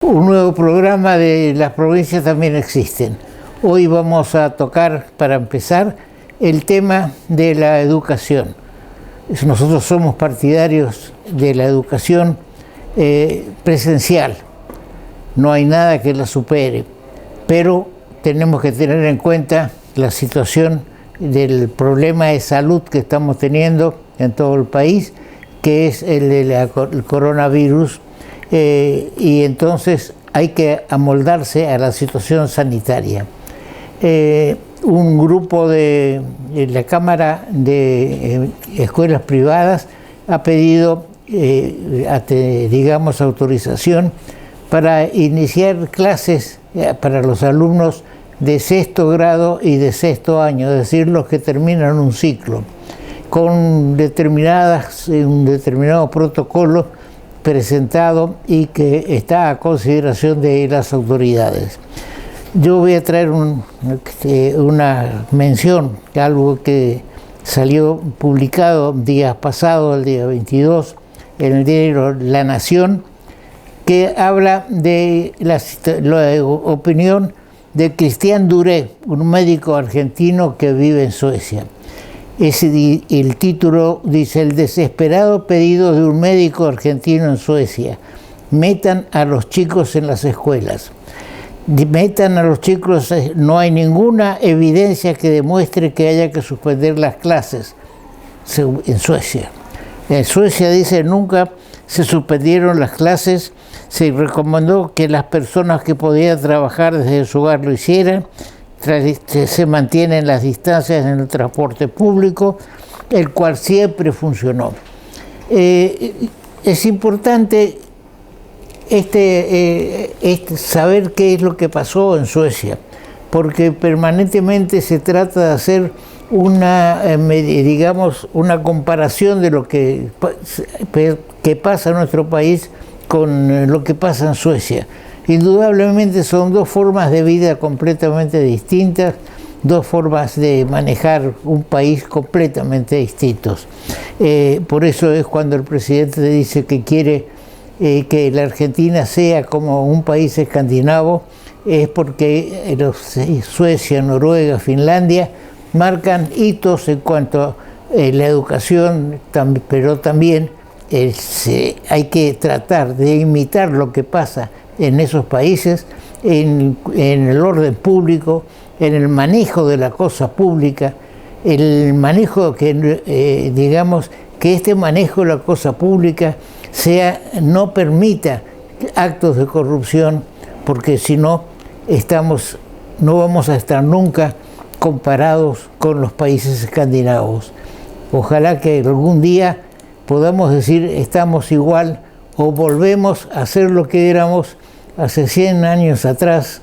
Un nuevo programa de las provincias también existen. Hoy vamos a tocar, para empezar, el tema de la educación. Nosotros somos partidarios de la educación presencial. No hay nada que la supere, pero tenemos que tener en cuenta la situación del problema de salud que estamos teniendo en todo el país, que es el del coronavirus, y entonces hay que amoldarse a la situación sanitaria. Un grupo de la Cámara de Escuelas Privadas ha pedido, digamos, autorización para iniciar clases para los alumnos de sexto grado y de sexto año, es decir, los que terminan un ciclo, con un determinado protocolo presentado y que está a consideración de las autoridades. Yo voy a traer una mención, algo que salió publicado días pasados, el día 22, en el diario La Nación, que habla de la opinión de Cristian Duré, un médico argentino que vive en Suecia. El título dice: el desesperado pedido de un médico argentino en Suecia: metan a los chicos en las escuelas. Metan a los chicos, no hay ninguna evidencia que demuestre que haya que suspender las clases en Suecia. En Suecia, dice, nunca se suspendieron las clases, se recomendó que las personas que podían trabajar desde su hogar lo hicieran, se mantienen las distancias en el transporte público, el cual siempre funcionó. Es importante saber qué es lo que pasó en Suecia, porque permanentemente se trata de hacer una comparación de lo que pasa en nuestro país con lo que pasa en Suecia. Indudablemente son dos formas de vida completamente distintas, dos formas de manejar un país completamente distintos. Por eso es cuando el presidente dice que quiere que la Argentina sea como un país escandinavo, es porque Suecia, Noruega, Finlandia marcan hitos en cuanto a la educación, pero también hay que tratar de imitar lo que pasa en esos países, en el orden público, en el manejo de la cosa pública, el manejo que, digamos, que este manejo de la cosa pública no permita actos de corrupción, porque si no, no vamos a estar nunca comparados con los países escandinavos. Ojalá que algún día podamos decir estamos igual o volvemos a ser lo que éramos hace 100 años atrás,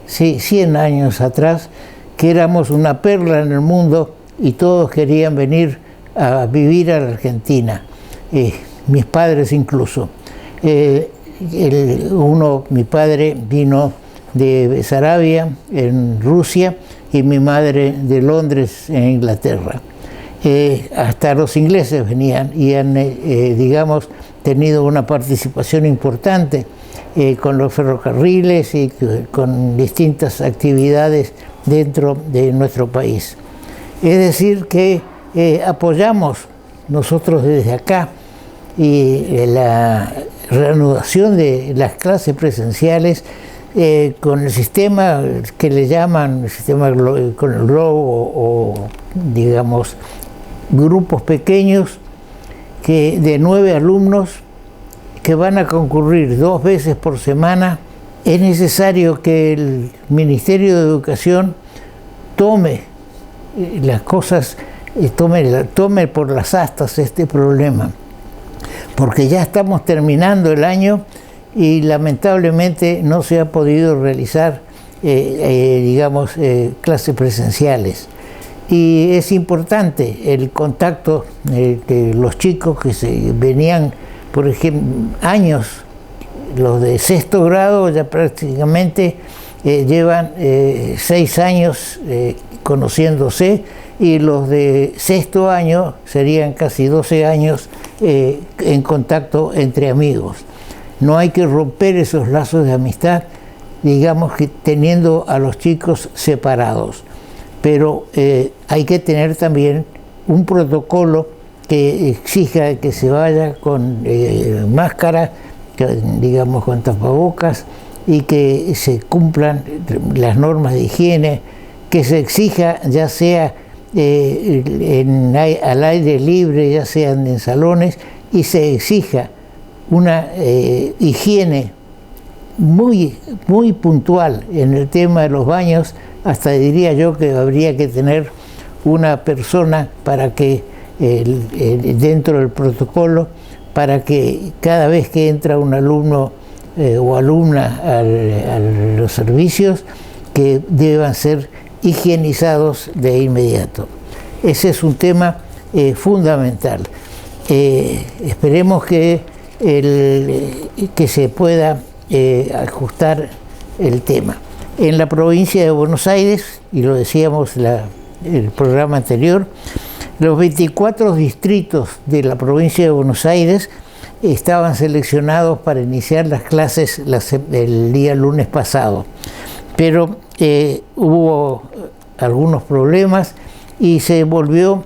sí, 100 años atrás, que éramos una perla en el mundo y todos querían venir a vivir a la Argentina, mis padres incluso. Mi padre vino de Besarabia, en Rusia, y mi madre de Londres, en Inglaterra. Hasta los ingleses venían y han, digamos, tenido una participación importante con los ferrocarriles y con distintas actividades dentro de nuestro país. Es decir, que apoyamos nosotros desde acá y la reanudación de las clases presenciales con el sistema que le llaman sistema con el globo o digamos grupos pequeños de 9 alumnos que van a concurrir 2 veces por semana. Es necesario que el Ministerio de Educación tome las cosas, tome por las astas este problema, porque ya estamos terminando el año y lamentablemente no se ha podido realizar, digamos, clases presenciales. Y es importante el contacto de los chicos que venían, por ejemplo, años, los de sexto grado ya prácticamente llevan 6 años conociéndose, y los de sexto año serían casi 12 años en contacto entre amigos. no hay que romper esos lazos de amistad, digamos que teniendo a los chicos separados. Pero hay que tener también un protocolo que exija que se vaya con máscara, digamos con tapabocas, y que se cumplan las normas de higiene, que se exija ya sea al aire libre, ya sean en salones, y se exija una higiene muy puntual en el tema de los baños. Hasta diría yo que habría que tener una persona para que dentro del protocolo, para que cada vez que entra un alumno o alumna a los servicios, que deban ser higienizados de inmediato. Ese es un tema fundamental. Esperemos que se pueda ajustar el tema. En la provincia de Buenos Aires, y lo decíamos el programa anterior, los 24 distritos de la provincia de Buenos Aires estaban seleccionados para iniciar las clases el día lunes pasado, pero hubo algunos problemas y se volvió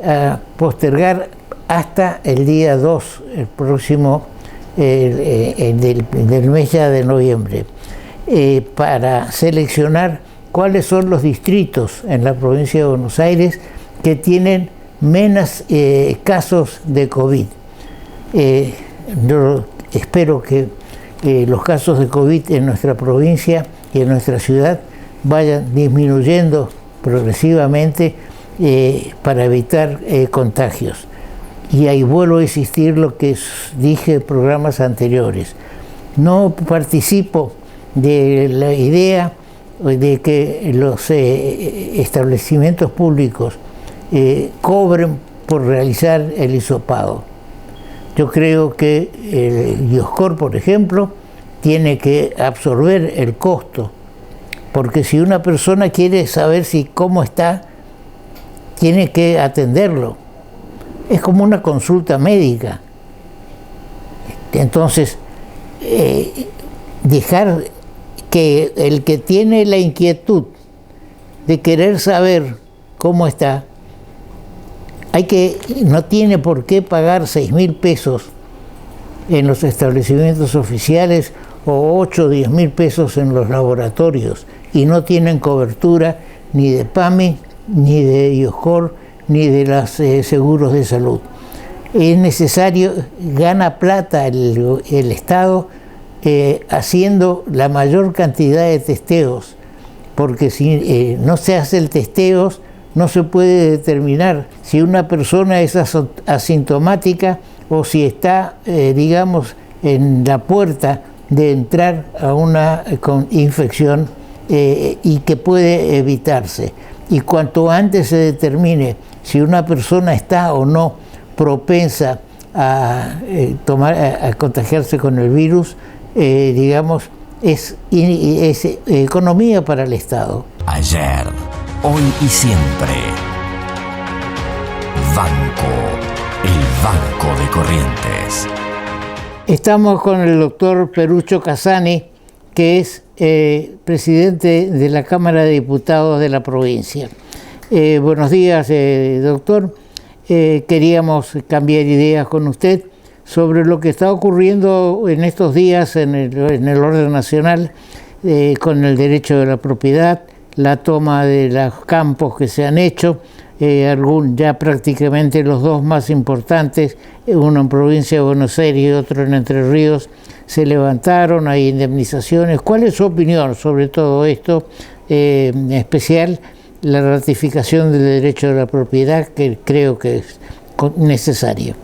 a postergar hasta el día 2, el próximo del mes ya de noviembre, para seleccionar cuáles son los distritos en la provincia de Buenos Aires que tienen menos casos de COVID. Yo espero que los casos de COVID en nuestra provincia y en nuestra ciudad vayan disminuyendo progresivamente para evitar contagios. Y ahí vuelvo a insistir lo que dije en programas anteriores. No participo de la idea de que los establecimientos públicos cobren por realizar el hisopado. Yo creo que el Dioscor, por ejemplo, tiene que absorber el costo, porque si una persona quiere saber cómo está, tiene que atenderlo. Es como una consulta médica. Entonces, dejar que el que tiene la inquietud de querer saber cómo está, no tiene por qué pagar 6.000 pesos en los establecimientos oficiales o 8 o 10.000 pesos en los laboratorios, y no tienen cobertura ni de PAMI, ni de Dioscor, ni de los seguros de salud. Es necesario, gana plata el Estado haciendo la mayor cantidad de testeos, porque si no se hace el testeo, no se puede determinar si una persona es asintomática o si está, digamos, en la puerta de entrar a una infección y que puede evitarse. Y cuanto antes se determine si una persona está o no propensa a contagiarse con el virus, digamos, es economía para el Estado. Ayer, hoy y siempre. Banco, el Banco de Corrientes. Estamos con el doctor Perucho Casani, que es presidente de la Cámara de Diputados de la provincia. Buenos días, doctor. Queríamos cambiar ideas con usted sobre lo que está ocurriendo en estos días en el orden nacional con el derecho de la propiedad, la toma de los campos que se han hecho, ya prácticamente los dos más importantes, uno en provincia de Buenos Aires y otro en Entre Ríos, se levantaron, hay indemnizaciones. ¿Cuál es su opinión sobre todo esto, en especial la ratificación del derecho de la propiedad, que creo que es necesario?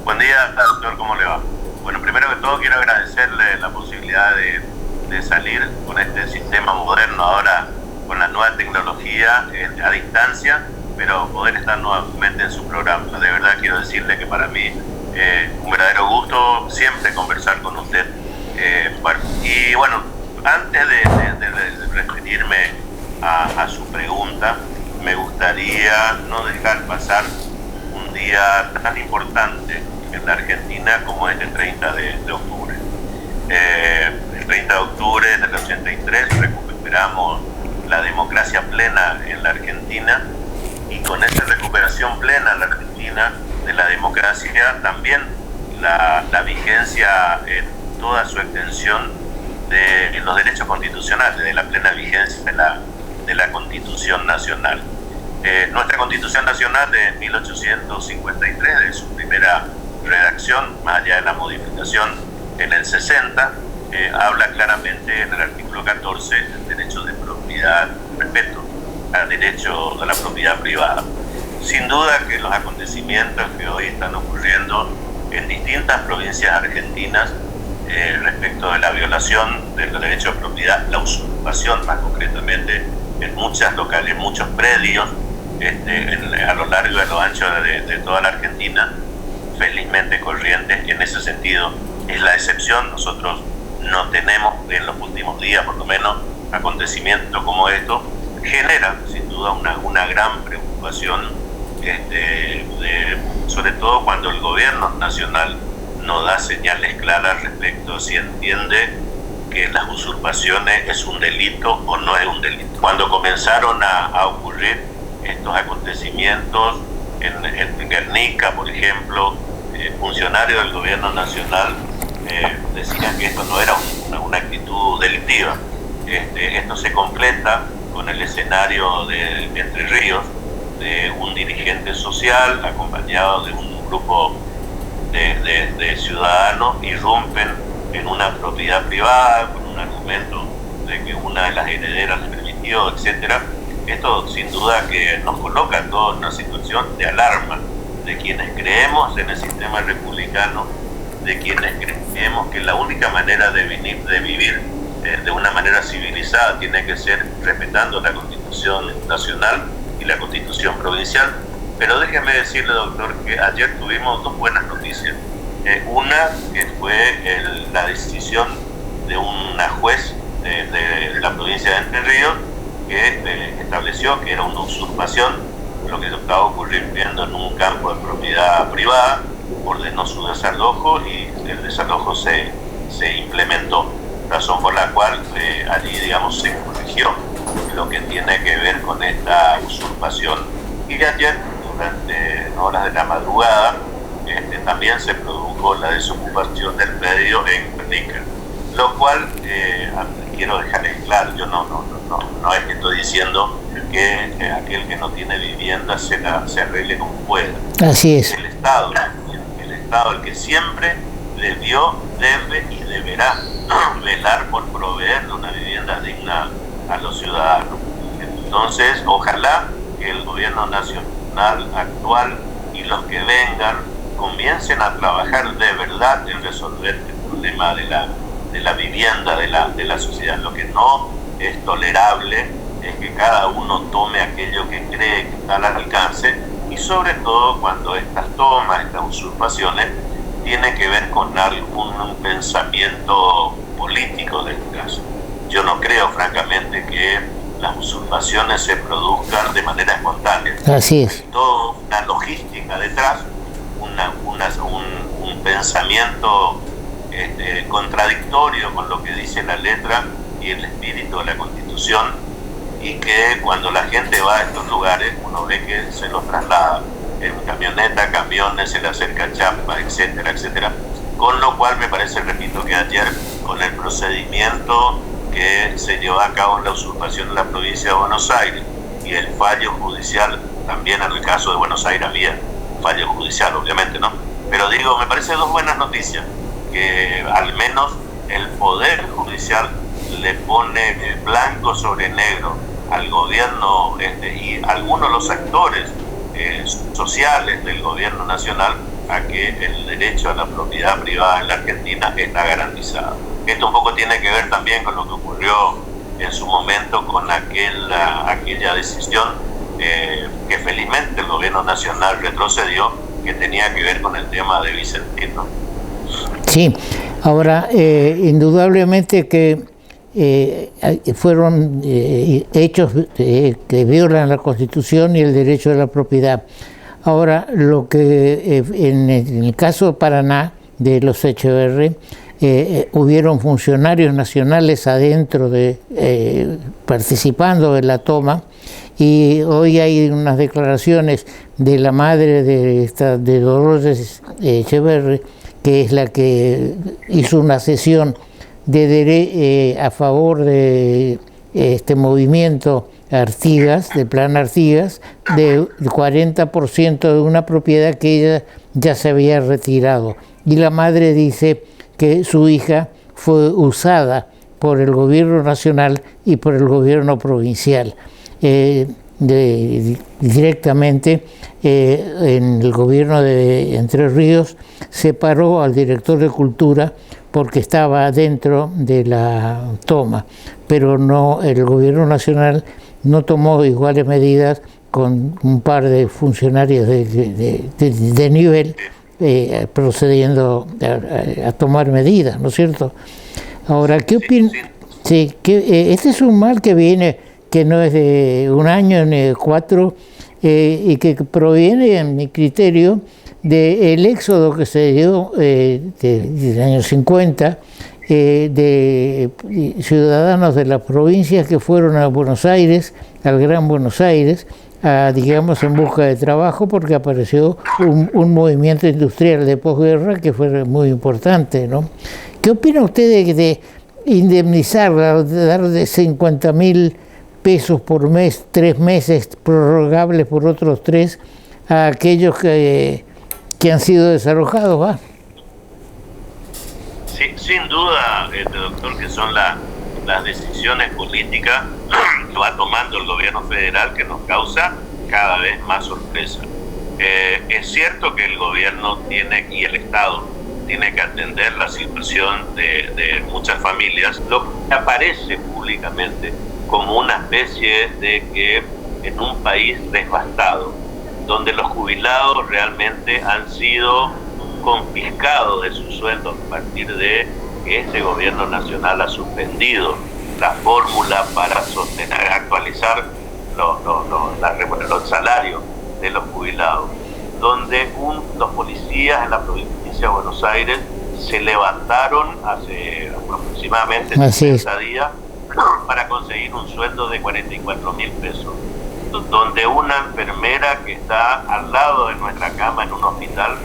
Buen día, doctor, ¿cómo le va? Bueno, primero que todo quiero agradecerle la posibilidad de salir con este sistema moderno ahora, con la nueva tecnología a distancia, pero poder estar nuevamente en su programa. De verdad quiero decirle que para mí un verdadero gusto siempre conversar con usted. Y bueno, antes de referirme a su pregunta, me gustaría no dejar pasar un día tan importante en la Argentina como es el 30 de octubre. El 30 de octubre del 83 recuperamos la democracia plena en la Argentina, y con esa recuperación plena en la Argentina de la democracia, también la vigencia en toda su extensión de los derechos constitucionales, de la plena vigencia de la Constitución Nacional. Nuestra Constitución Nacional de 1853, de su primera redacción, más allá de la modificación en el 60, habla claramente en el artículo 14 del derecho de propiedad, respeto al derecho de la propiedad privada. Sin duda que los acontecimientos que hoy están ocurriendo en distintas provincias argentinas respecto de la violación del derecho de propiedad, la usurpación más concretamente en muchas locales, muchos predios a lo largo y a lo ancho de toda la Argentina, felizmente Corrientes en ese sentido es la excepción. Nosotros no tenemos en los últimos días, por lo menos, acontecimientos como estos. Genera sin duda una gran preocupación, sobre todo cuando el gobierno nacional no da señales claras respecto a si entiende que las usurpaciones es un delito o no es un delito. Cuando comenzaron a ocurrir estos acontecimientos en Guernica, por ejemplo, funcionarios del gobierno nacional decían que esto no era una actitud delictiva. Esto se completa con el escenario de Entre Ríos, de un dirigente social acompañado de un grupo de ciudadanos, irrumpen en una propiedad privada con un argumento de que una de las herederas le permitió, etc. Esto sin duda que nos coloca a todos en una situación de alarma, de quienes creemos en el sistema republicano, de quienes creemos que la única manera de vivir de una manera civilizada tiene que ser respetando la Constitución Nacional y la Constitución Provincial. Pero déjeme decirle, doctor, que ayer tuvimos dos buenas noticias. Una que fue la decisión de una juez de la provincia de Entre Ríos que estableció que era una usurpación lo que estaba ocurriendo en un campo de propiedad privada, ordenó su desalojo y el desalojo se implementó, razón por la cual allí, digamos, se corrigió lo que tiene que ver con esta usurpación. Y ayer, durante horas de la madrugada, también se produjo la desocupación del predio en Guernica, lo cual quiero dejarles claro, yo no es que estoy diciendo que aquel que no tiene vivienda se arregle como pueda. Así es. El Estado el que siempre debió, debe y deberá velar por proveer de una vivienda digna a los ciudadanos. Entonces, ojalá que el gobierno nacional actual y los que vengan comiencen a trabajar de verdad en resolver el problema de la vivienda de la sociedad. Lo que no es tolerable es que cada uno tome aquello que cree que está al alcance, y sobre todo cuando estas tomas, estas usurpaciones, tienen que ver con algún pensamiento político del caso. Yo no creo, francamente, que las usurpaciones se produzcan de manera espontánea. Así es. Hay toda una logística detrás, un pensamiento contradictorio con lo que dice la letra y el espíritu de la Constitución, y que cuando la gente va a estos lugares uno ve que se los traslada en camioneta, camiones, se le acerca chapa, etcétera, etcétera. Con lo cual me parece, repito, que ayer con el procedimiento que se llevó a cabo en la usurpación en la provincia de Buenos Aires y el fallo judicial, también en el caso de Buenos Aires había fallo judicial, obviamente, ¿no? Pero digo, me parece dos buenas noticias, que al menos el Poder Judicial le pone blanco sobre negro al gobierno y algunos de los actores sociales del gobierno nacional a que el derecho a la propiedad privada en la Argentina está garantizado. Esto un poco tiene que ver también con lo que ocurrió en su momento con aquella decisión que felizmente el gobierno nacional retrocedió, que tenía que ver con el tema de Vicentino. Sí, ahora indudablemente que fueron hechos que violan la Constitución y el derecho de la propiedad. Ahora, lo que en el caso de Paraná, de los Echeverri, hubieron funcionarios nacionales adentro participando de la toma, y hoy hay unas declaraciones de la madre de Dolores Echeverri, que es la que hizo una sesión a favor de este movimiento Artigas, de Plan Artigas, de 40% de una propiedad que ella ya se había retirado. Y la madre dice que su hija fue usada por el gobierno nacional y por el gobierno provincial. Directamente en el gobierno de Entre Ríos separó al director de Cultura porque estaba dentro de la toma, pero no, el gobierno nacional no tomó iguales medidas con un par de funcionarios de nivel procediendo a tomar medidas, ¿no es cierto? Ahora, ¿qué opinan? Sí, este es un mal que viene, que no es de un año ni de 4, y que proviene, en mi criterio, del éxodo que se dio del año 50, de ciudadanos de las provincias que fueron a Buenos Aires, al Gran Buenos Aires, digamos, en busca de trabajo, porque apareció un movimiento industrial de posguerra que fue muy importante, ¿no? ¿Qué opina usted de indemnizar, de dar de 50.000 pesos por mes, 3 meses, prorrogables por otros 3, a aquellos que han sido desalojados? ¿Va? Sí, sin duda, doctor, que son las decisiones políticas que va tomando el gobierno federal que nos causa cada vez más sorpresa. Es cierto que el gobierno y el Estado tiene que atender la situación de muchas familias, lo que aparece públicamente como una especie de que en un país devastado, donde los jubilados realmente han sido confiscados de sus sueldos a partir de que este gobierno nacional ha suspendido la fórmula para actualizar los salarios de los jubilados, donde los policías en la provincia de Buenos Aires se levantaron hace aproximadamente 60 días para conseguir un sueldo de 44.000 pesos, donde una enfermera que está al lado de nuestra cama en un hospital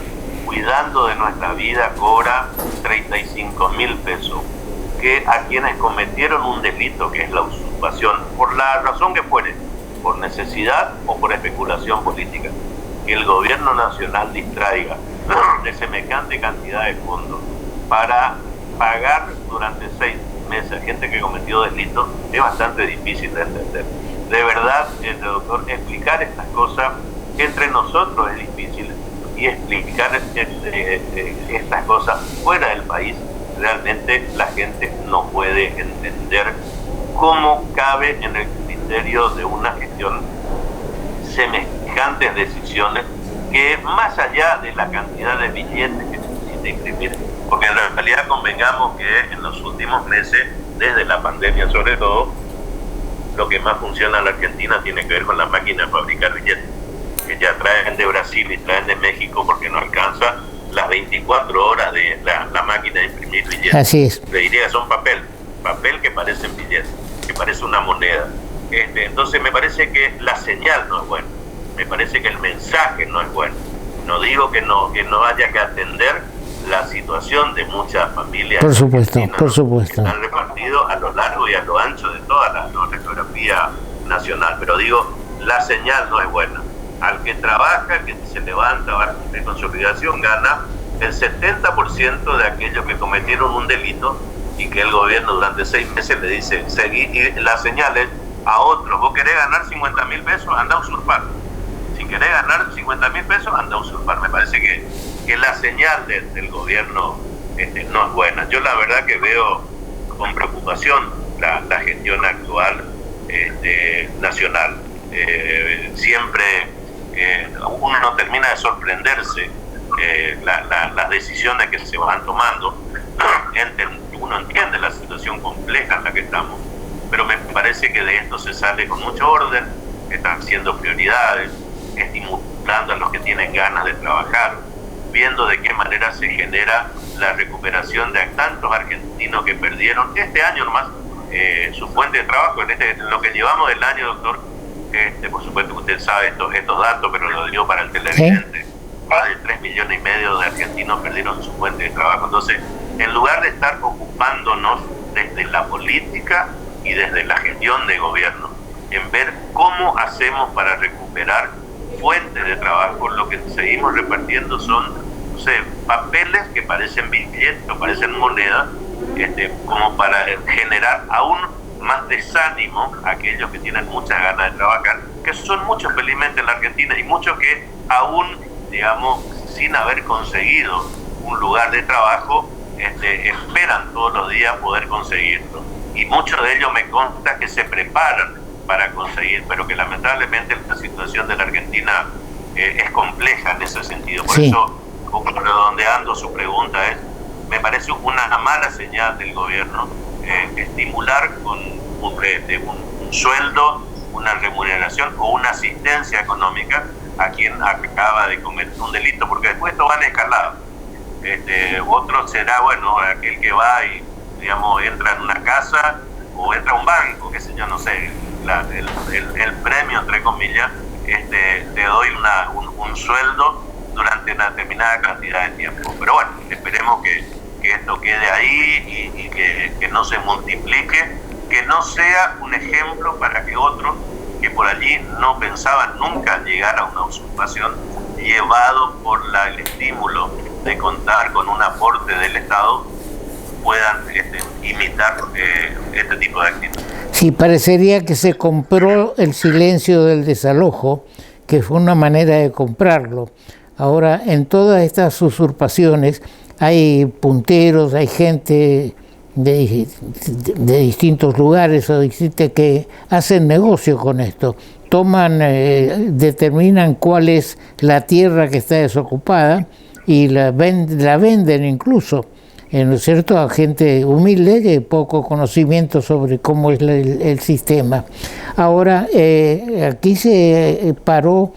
cuidando de nuestra vida cobra 35.000 pesos, que a quienes cometieron un delito que es la usurpación, por la razón que fuere, por necesidad o por especulación política, que el gobierno nacional distraiga de semejante cantidad de fondos para pagar durante 6 meses a gente que cometió delitos es bastante difícil de entender. De verdad, doctor, explicar estas cosas entre nosotros es difícil, y explicar estas cosas fuera del país, realmente la gente no puede entender cómo cabe en el criterio de una gestión semejantes decisiones que, más allá de la cantidad de billetes que necesita imprimir, porque en realidad convengamos que en los últimos meses, desde la pandemia sobre todo, lo que más funciona en la Argentina tiene que ver con la máquina de fabricar billetes, que ya traen de Brasil y traen de México porque no alcanza las 24 horas de la máquina de imprimir billetes. Así es. Le diría que son papel que parecen billetes, que parece una moneda. Entonces me parece que la señal no es buena, me parece que el mensaje no es bueno. No digo que no haya que atender la situación de muchas familias. Por supuesto, por supuesto. Que están repartidos a lo largo y a lo ancho de toda la geografía nacional, pero digo, la señal no es buena. Al que trabaja, que se levanta, va a cumplir con su obligación, gana el 70% de aquellos que cometieron un delito y que el gobierno durante 6 meses le dice, seguí, y la señal es a otros, vos querés ganar 50.000 pesos, anda a usurpar. Si querés ganar 50.000 pesos, anda a usurpar. Me parece que la señal del gobierno no es buena. Yo la verdad que veo con preocupación la gestión actual nacional. Siempre uno no termina de sorprenderse las decisiones que se van tomando. Uno entiende la situación compleja en la que estamos, pero me parece que de esto se sale con mucho orden, están siendo prioridades, estimulando a los que tienen ganas de trabajar, viendo de qué manera se genera la recuperación de tantos argentinos que perdieron este año nomás su fuente de trabajo. En lo que llevamos del año, doctor, por supuesto que usted sabe estos datos, pero lo digo para el televidente. ¿Sí? Más de 3,5 millones de argentinos perdieron su fuente de trabajo. Entonces, en lugar de estar ocupándonos desde la política y desde la gestión de gobierno, en ver cómo hacemos para recuperar fuentes de trabajo, lo que seguimos repartiendo son, no sé, papeles que parecen billetes o parecen monedas, como para generar aún más desánimo a aquellos que tienen muchas ganas de trabajar, que son muchos felizmente en la Argentina, y muchos que aún, digamos, sin haber conseguido un lugar de trabajo, esperan todos los días poder conseguirlo. Y muchos de ellos me consta que se preparan para conseguir, pero que lamentablemente la situación de la Argentina es compleja en ese sentido. Por eso, como redondeando su pregunta, me parece una mala señal del gobierno estimular con un sueldo, una remuneración o una asistencia económica a quien acaba de cometer un delito, porque después esto va en escalada. Otro será, bueno, aquel que va y, digamos, entra en una casa o entra a un banco, qué sé yo, no sé, el premio, entre comillas, te doy un sueldo durante una determinada cantidad de tiempo. Pero bueno, esperemos que esto quede ahí y que no se multiplique, que no sea un ejemplo para que otros que por allí no pensaban nunca llegar a una usurpación, llevado por el estímulo de contar con un aporte del Estado, puedan imitar este tipo de actitudes. Sí, parecería que se compró el silencio del desalojo, que fue una manera de comprarlo. Ahora, en todas estas usurpaciones hay punteros, hay gente de distintos lugares o que hacen negocio con esto. Toman, determinan cuál es la tierra que está desocupada y la venden incluso, ¿no es cierto?, a gente humilde que poco conocimiento sobre cómo es el sistema. Ahora, aquí se paró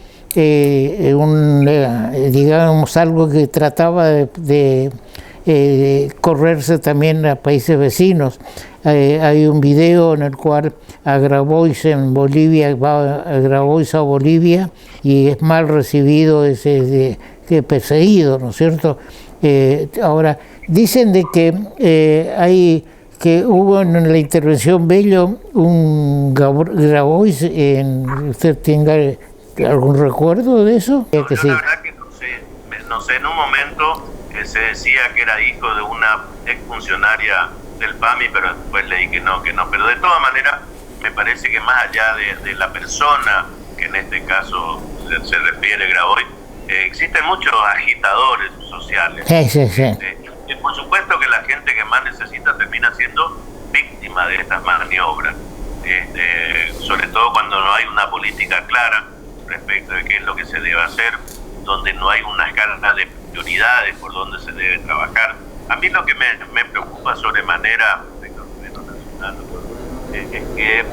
digamos, algo que trataba de correrse también a países vecinos. Hay un video en el cual a Grabois en Bolivia, va a Grabois a Bolivia y es mal recibido, que perseguido, ¿no es cierto? Ahora, dicen de que hubo en la intervención Bello un Grabois, ¿usted tenga algún recuerdo de eso? Yo la verdad que no sé, en un momento se decía que era hijo de una exfuncionaria del PAMI, pero después leí que no, pero de todas maneras me parece que más allá de la persona, que en este caso se refiere Grabois, existen muchos agitadores sociales. Sí. Y por supuesto que la gente que más necesita termina siendo víctima de estas maniobras, sobre todo cuando no hay una política clara respecto de qué es lo que se debe hacer, donde no hay una escala de prioridades por donde se debe trabajar. A mí lo que me preocupa sobremanera es que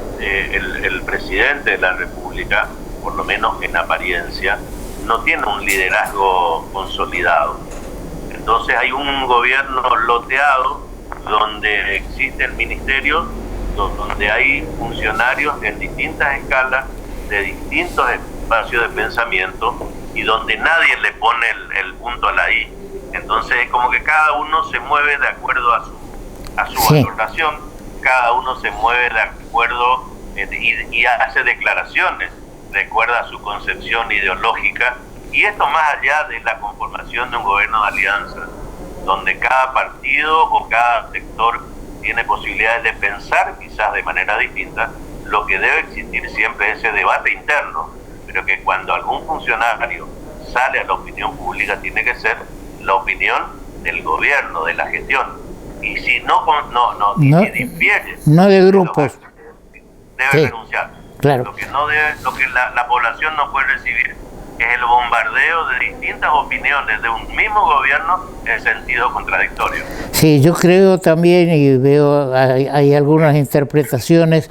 el presidente de la República, por lo menos en apariencia, no tiene un liderazgo consolidado. Entonces hay un gobierno loteado donde existen ministerios, donde hay funcionarios en distintas escalas, de distintos espacios de pensamiento, y donde nadie le pone el punto a la I. Entonces es como que cada uno se mueve de acuerdo a su valoración, cada uno se mueve de acuerdo y hace declaraciones de acuerdo a su concepción ideológica, y esto más allá de la conformación de un gobierno de alianza, donde cada partido o cada sector tiene posibilidades de pensar quizás de manera distinta. Lo que debe existir siempre es ese debate interno, pero que cuando algún funcionario sale a la opinión pública tiene que ser la opinión del gobierno, de la gestión, y si no difiere, no de grupos, debe renunciar. Claro. Lo que la población no puede recibir es el bombardeo de distintas opiniones de un mismo gobierno en sentido contradictorio. Sí, yo creo también, y veo hay algunas interpretaciones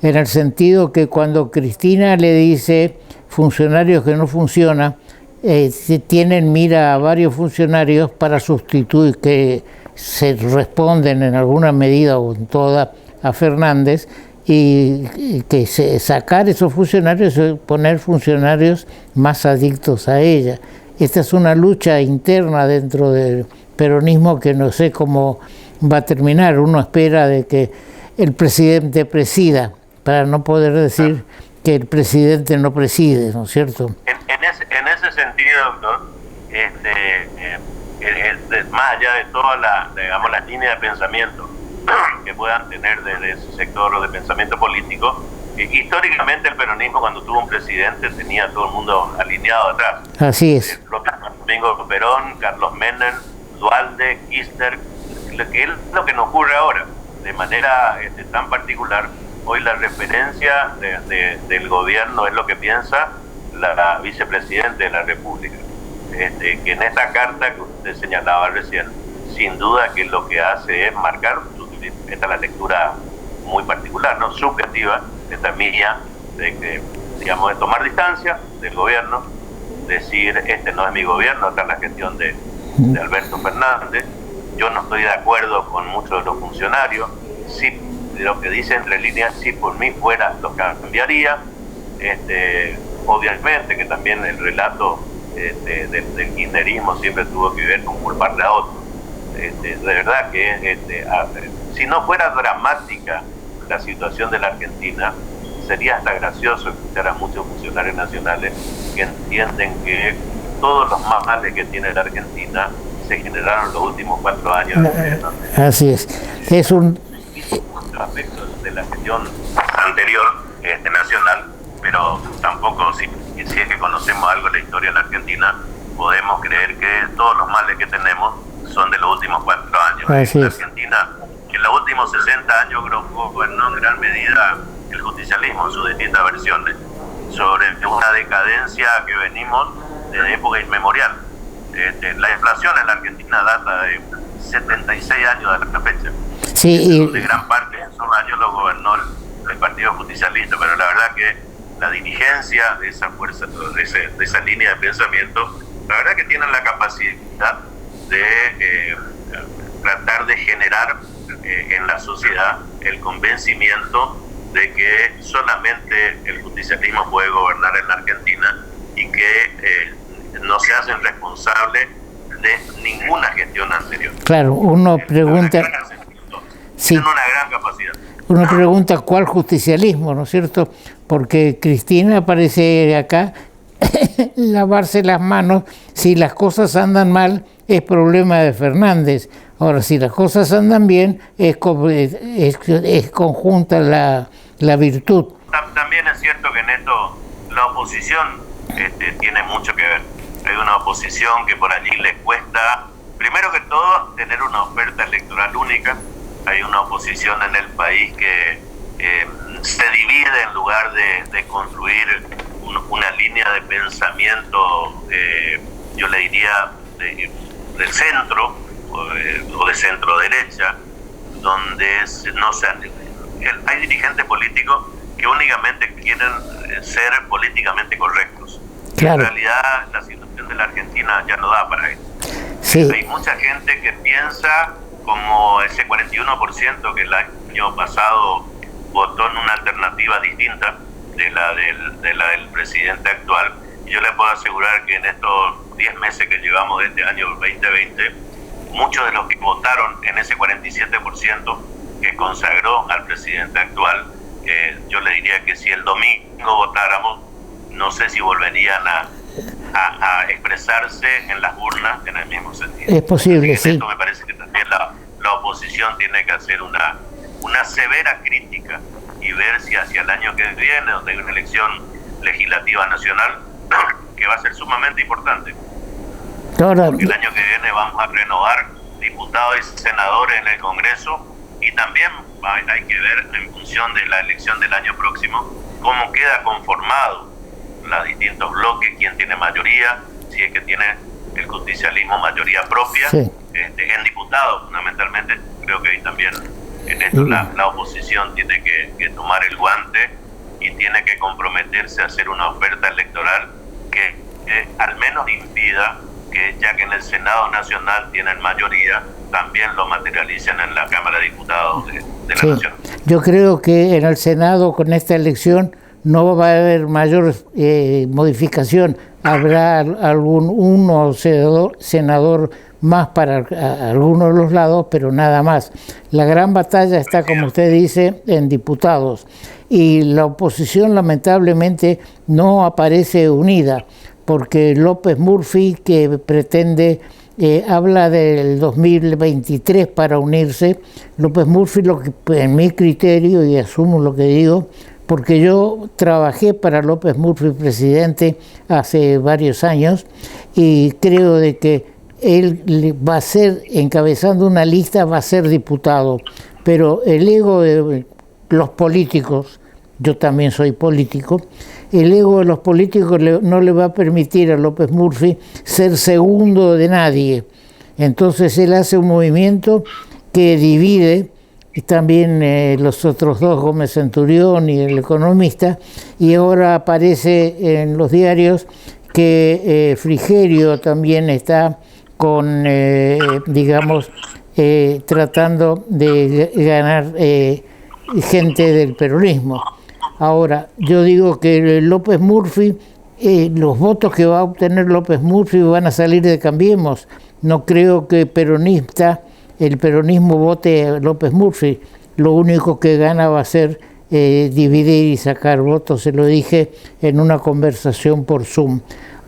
en el sentido que cuando Cristina le dice funcionarios que no funcionan, se tienen mira a varios funcionarios para sustituir, que se responden en alguna medida o en toda a Fernández, y que sacar esos funcionarios y poner funcionarios más adictos a ella. Esta es una lucha interna dentro del peronismo que no sé cómo va a terminar. Uno espera de que el presidente presida, para no poder decir que el presidente no preside, ¿no es cierto? En ese sentido, doctor, más allá de todas las líneas de pensamiento que puedan tener desde ese sector de pensamiento político, históricamente el peronismo, cuando tuvo un presidente, tenía a todo el mundo alineado atrás. Así es. Domingo Perón, Carlos Menem, Duhalde, Kirchner, que es lo que nos ocurre ahora, de manera tan particular. Hoy la referencia del gobierno es lo que piensa la vicepresidenta de la República, que en esta carta que usted señalaba recién, sin duda que lo que hace es marcar, esta es la lectura muy particular, no subjetiva, esta mía, de tomar distancia del gobierno, decir, este no es mi gobierno, esta es la gestión de Alberto Fernández. Yo no estoy de acuerdo con muchos de los funcionarios, sí, de lo que dice entre líneas, si por mí fuera lo cambiaría. Obviamente que también el relato del kirchnerismo siempre tuvo que ver con culparle a otro. De verdad que si no fuera dramática la situación de la Argentina, sería hasta gracioso escuchar a muchos funcionarios nacionales que entienden que todos los males que tiene la Argentina se generaron en los últimos 4 años. Así es. Es un aspectos de la gestión anterior nacional, pero tampoco, si es que conocemos algo de la historia de la Argentina, podemos creer que todos los males que tenemos son de los últimos 4 años. Así la es. Argentina, en los últimos 60 años, gobernó en gran medida el justicialismo en sus distintas versiones, sobre una decadencia que venimos desde época inmemorial. La inflación en la Argentina data de 76 años de la fecha. sí, De gran parte de esos años lo gobernó el Partido Justicialista, pero la verdad que la dirigencia de esa fuerza, de esa línea de pensamiento, la verdad que tienen la capacidad de tratar de generar en la sociedad el convencimiento de que solamente el justicialismo puede gobernar en la Argentina y que no se hacen responsables de ninguna gestión anterior. claro, uno pregunta, sí, tienen una gran capacidad. uno pregunta cuál justicialismo, ¿no es cierto? Porque Cristina parece acá lavarse las manos. Si las cosas andan mal, es problema de Fernández. Ahora, si las cosas andan bien, es conjunta la virtud. También es cierto que en esto la oposición tiene mucho que ver. Hay una oposición que por allí les cuesta, primero que todo, tener una oferta electoral única. Hay una oposición en el país que se divide en lugar de construir una línea de pensamiento, yo le diría, del centro o de centro derecha, donde hay dirigentes políticos que únicamente quieren ser políticamente correctos. Claro. En realidad la situación de la Argentina ya no da para eso. Sí. Hay mucha gente que piensa como ese 41% que el año pasado votó en una alternativa distinta de la del presidente actual. Y yo le puedo asegurar que en estos 10 meses que llevamos de este año 2020, muchos de los que votaron en ese 47% que consagró al presidente actual, yo le diría que si el domingo votáramos, no sé si volverían a expresarse en las urnas en el mismo sentido. Es posible, sí. Esto me parece que también la oposición tiene que hacer una severa crítica y ver si hacia el año que viene, donde hay una elección legislativa nacional, que va a ser sumamente importante. Ahora, Porque el año que viene vamos a renovar diputados y senadores en el Congreso, y también hay que ver, en función de la elección del año próximo, cómo queda conformado los distintos bloques, quién tiene mayoría, si es que tiene el justicialismo mayoría propia, sí, en diputados fundamentalmente. Creo que ahí también en esto la oposición tiene que tomar el guante y tiene que comprometerse a hacer una oferta electoral que que al menos impida que, ya que en el Senado Nacional tienen mayoría, también lo materialicen en la Cámara de Diputados de la Sí, Nación. yo creo que en el Senado con esta elección no va a haber mayor modificación. Habrá uno senador más para algunos de los lados, pero nada más. La gran batalla está, como usted dice, en diputados. Y la oposición lamentablemente no aparece unida, porque López Murphy, que pretende, habla del 2023 para unirse. López Murphy, lo que, en mi criterio, y asumo lo que digo, porque yo trabajé para López Murphy presidente hace varios años, y creo de que él va a ser, encabezando una lista, va a ser diputado, pero el ego de los políticos, yo también soy político, el ego de los políticos no le va a permitir a López Murphy ser segundo de nadie. Entonces él hace un movimiento que divide, y también los otros dos, Gómez Centurión y El Economista, y ahora aparece en los diarios que Frigerio también está con, digamos, tratando de ganar gente del peronismo. Ahora, yo digo que López Murphy, los votos que va a obtener López Murphy van a salir de Cambiemos. No creo que el peronismo vote a López Murphy. Lo único que gana va a ser dividir y sacar votos, se lo dije en una conversación por Zoom.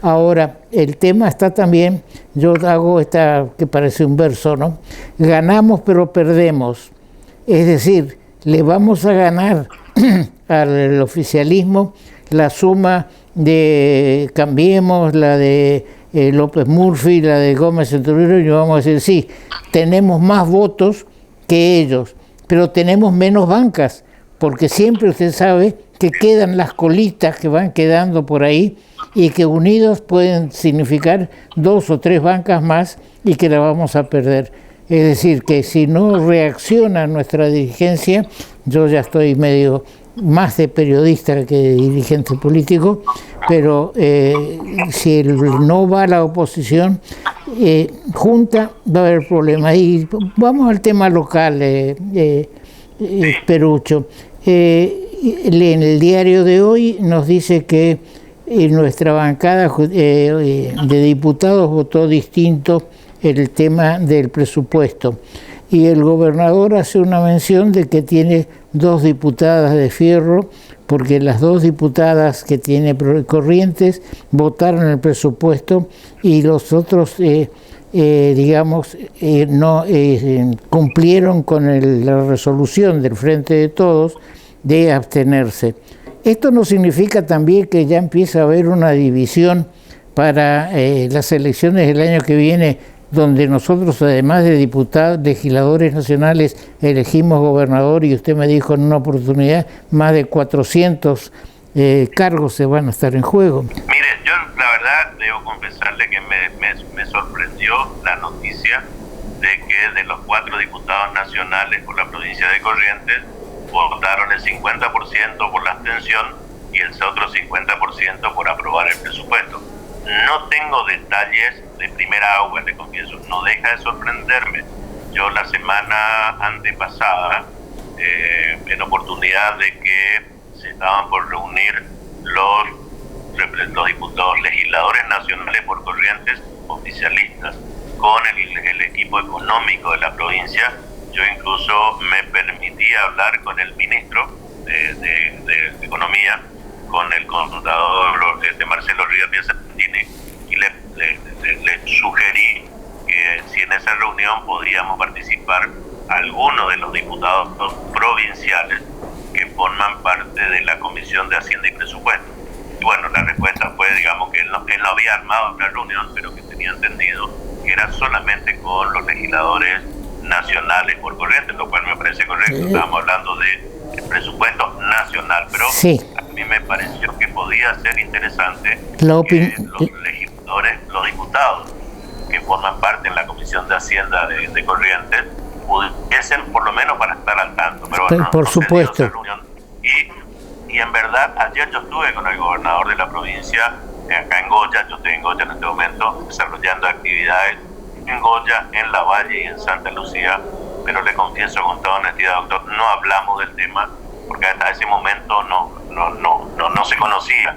Ahora, el tema está también, yo hago esta que parece un verso, ¿no? Ganamos pero perdemos. Es decir, le vamos a ganar al oficialismo la suma de Cambiemos, la de López Murphy, la de Gómez Centurión, y vamos a decir, sí, tenemos más votos que ellos, pero tenemos menos bancas, porque siempre usted sabe que quedan las colitas que van quedando por ahí, y que unidos pueden significar 2 o 3 bancas más y que la vamos a perder. Es decir, que si no reacciona nuestra dirigencia, yo ya estoy medio más de periodista que de dirigente político, pero si no va la oposición junta, va a haber problemas. Y vamos al tema local, Perucho. En el diario de hoy nos dice que nuestra bancada de diputados votó distinto el tema del presupuesto, y el gobernador hace una mención de que tiene 2 diputadas de fierro, porque las 2 diputadas que tiene Corrientes votaron el presupuesto y los otros digamos no cumplieron con la resolución del Frente de Todos de abstenerse. Esto no significa también que ya empieza a haber una división para las elecciones del año que viene, donde nosotros, además de diputados, legisladores nacionales, elegimos gobernador, y usted me dijo en una oportunidad, más de 400 cargos se van a estar en juego. Mire, yo la verdad debo confesarle que me sorprendió la noticia de que de los 4 diputados nacionales por la provincia de Corrientes, votaron el 50% por la abstención y el otro 50% por aprobar el presupuesto. No tengo detalles de primera agua, le confieso, no deja de sorprenderme. Yo la semana antepasada, en oportunidad de que se estaban por reunir los diputados legisladores nacionales por Corrientes oficialistas con el equipo económico de la provincia, yo incluso me permití hablar con el ministro de Economía, con el contador Marcelo Ríos Santini, y le sugerí que si en esa reunión podíamos participar algunos de los diputados provinciales que forman parte de la Comisión de Hacienda y Presupuesto. Y bueno, la respuesta fue, digamos, que él no había armado una reunión, pero que tenía entendido que era solamente con los legisladores nacionales por Corrientes, lo cual me parece correcto. Estábamos hablando de presupuesto nacional, pero sí, a mí me pareció que podía ser interesante que los legisladores, los diputados que forman parte en la Comisión de Hacienda de Corrientes pudiesen por lo menos para estar al tanto. Pero bueno, por supuesto. Y en verdad, ayer yo estuve con el gobernador de la provincia acá en Goya, yo estoy en Goya en este momento, desarrollando actividades en Goya, en La Valle y en Santa Lucía, pero le confieso con toda honestidad, doctor, no hablamos del tema porque hasta ese momento no se conocía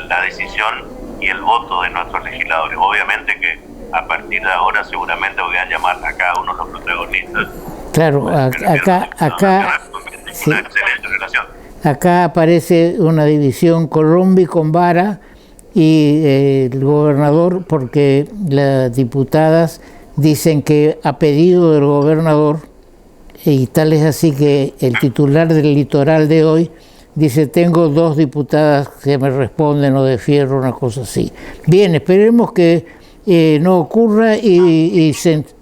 la decisión y el voto de nuestros legisladores. Obviamente que a partir de ahora seguramente voy a llamar a cada uno de los protagonistas. Claro, acá sí. Una excelente relación. Acá aparece una división Colombi con Vara y el gobernador, porque las diputadas dicen que a pedido del gobernador, y tal es así que el titular del Litoral de hoy dice: tengo 2 diputadas que me responden o de Fierro, una cosa así. Bien, esperemos que no ocurra y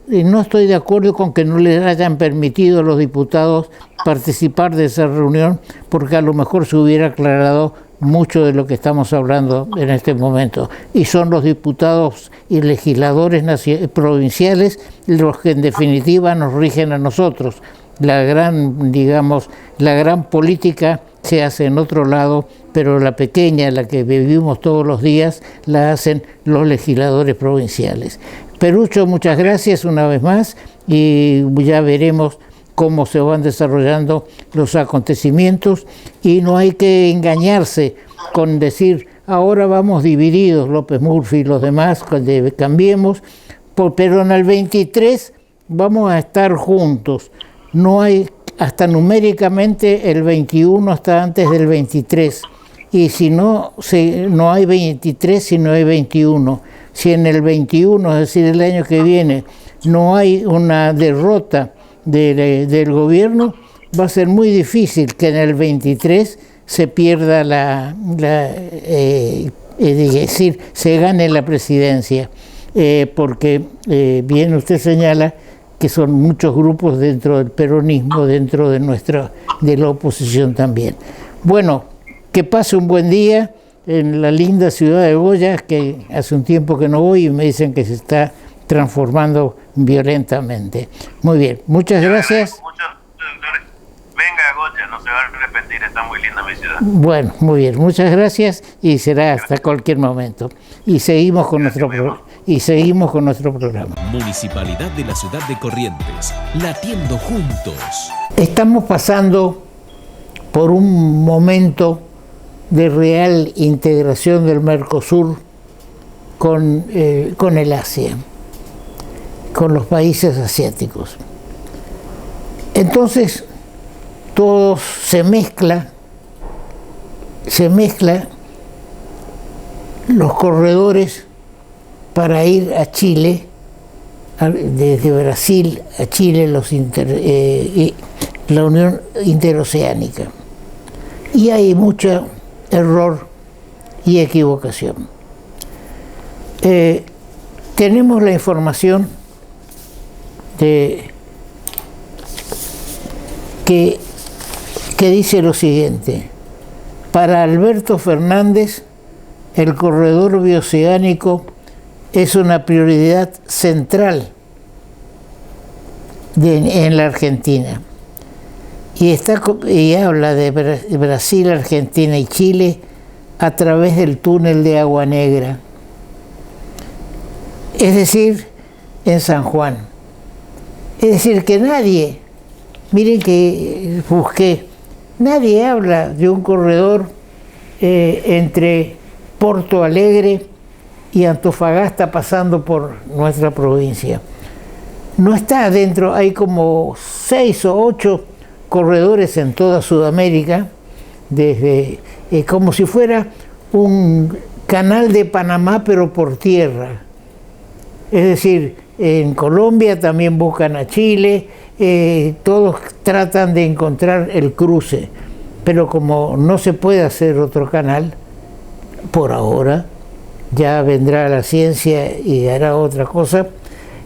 no estoy de acuerdo con que no les hayan permitido a los diputados participar de esa reunión, porque a lo mejor se hubiera aclarado mucho de lo que estamos hablando en este momento. Y son los diputados y legisladores provinciales los que en definitiva nos rigen a nosotros. La gran política se hace en otro lado, pero la pequeña, la que vivimos todos los días, la hacen los legisladores provinciales. Perucho, muchas gracias una vez más y ya veremos cómo se van desarrollando los acontecimientos, y no hay que engañarse con decir ahora vamos divididos, López Murphy y los demás, cambiemos, pero en el 23 vamos a estar juntos. No hay, hasta numéricamente el 21 está antes del 23, y si no, no hay 23 sino hay 21. Si en el 21, es decir, el año que viene, no hay una derrota del gobierno, va a ser muy difícil que en el 23 se pierda es decir, se gane la presidencia, porque bien usted señala que son muchos grupos dentro del peronismo, dentro de la oposición también. Bueno, que pase un buen día en la linda ciudad de Goya, que hace un tiempo que no voy y me dicen que se está transformando violentamente. Muy bien, muchas gracias. Venga a Goya, no se va a arrepentir, está muy linda mi ciudad. Bueno, muy bien, muchas gracias y será hasta cualquier momento. Y seguimos con nuestro programa. Municipalidad de la ciudad de Corrientes, latiendo juntos. Estamos pasando por un momento de real integración del Mercosur con el Asia, con los países asiáticos. Entonces, todo se mezcla los corredores para ir a Chile, desde Brasil a Chile, la Unión Interoceánica. Y hay mucho error y equivocación. Tenemos la información que dice lo siguiente: para Alberto Fernández, el corredor bioceánico es una prioridad central en la Argentina. Y habla de Brasil, Argentina y Chile a través del túnel de Agua Negra, es decir, en San Juan. Es decir, que nadie, miren que busqué, nadie habla de un corredor entre Porto Alegre y Antofagasta pasando por nuestra provincia. No está adentro, hay como 6 o 8 corredores en toda Sudamérica, desde como si fuera un canal de Panamá pero por tierra. Es decir, en Colombia también buscan a Chile, todos tratan de encontrar el cruce, pero como no se puede hacer otro canal, por ahora, ya vendrá la ciencia y hará otra cosa,